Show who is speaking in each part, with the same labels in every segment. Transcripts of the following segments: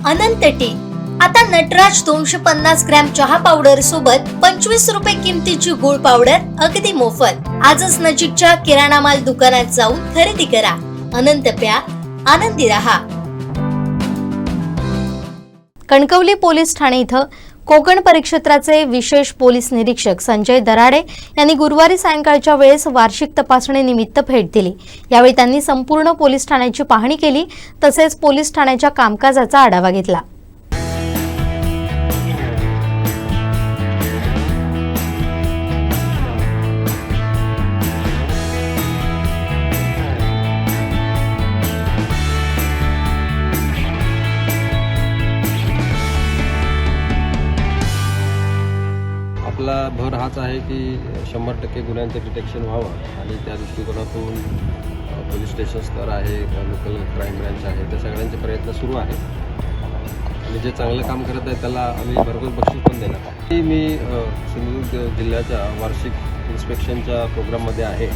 Speaker 1: अनंत T. आता Nataraj 250 gram चहा powder सोबत 25 रुपये किमतीची गुळ पावडर अगदी मोफत। आजच नजीकच्या किराणा माल दुकानात जाऊन खरेदी करा। अनंत प्या, आनंदी रहा। कणकवली पोलीस ठाणे इथं कोकण परिक्षेत्राचे विशेष पोलीस निरीक्षक संजय दराडे यांनी गुरुवारी सायंकाळच्या वेळेस वार्षिक तपासणी निमित्त भेट दिली। यावेळी त्यांनी संपूर्ण पोलीस ठाण्याची पाहणी केली, तसेच पोलीस ठाण्याच्या कामकाजाचा आढावा घेतला।
Speaker 2: आपला भर हाच आहे की 100% गुन्ह्यांचं डिटेक्शन व्हावं आणि त्या दृष्टिकोनातून पोलीस स्टेशन स्तर आहे, लोकल क्राईम ब्रँच आहे, त्या सगळ्यांचे प्रयत्न सुरू आहेत आणि जे चांगलं काम करत आहे त्याला आम्ही भरघोस बक्षीस पण देणार आहे। मी सिंधुदुर्ग जिल्ह्याच्या वार्षिक इन्स्पेक्शनच्या प्रोग्राममध्ये आहे,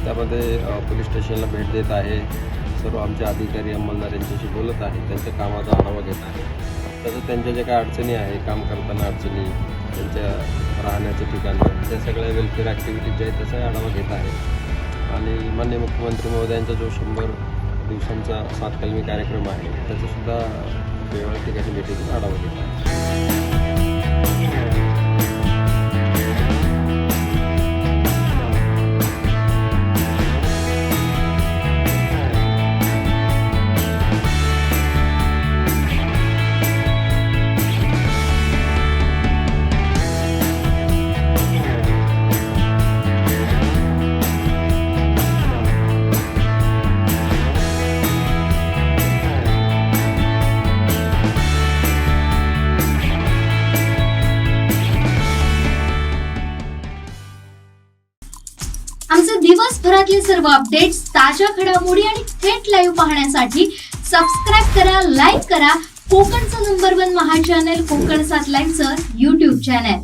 Speaker 2: त्यामध्ये पोलीस स्टेशनला भेट देत आहे, सर्व आमचे अधिकारी अंमलदार यांच्याशी बोलत आहे, त्यांच्या कामाचा आढावा घेत आहे, तसंच त्यांच्या ज्या काही अडचणी आहे, काम करताना अडचणी, त्यांच्या राहण्याचं ठिकाण, त्या सगळ्या वेलफेअर ॲक्टिव्हिटीज जे आहेत त्याचाही आढावा घेत आहे आणि माननीय मुख्यमंत्री महोदयांचा जो 100 दिवसांचा 7 कलमी कार्यक्रम आहे त्याचासुद्धा वेगवेगळ्या ठिकाणी भेटीतून आढावा घेत आहे।
Speaker 1: आमचे दिवसभरातले सर्व अपडेट्स, ताज्या घडामोडी आणि थेट लाईव्ह पाहण्यासाठी सबस्क्राइब करा, लाईक करा कोकणचं नंबर 1 महा चॅनल कोकण 7 लाईव्हचं YouTube चॅनल।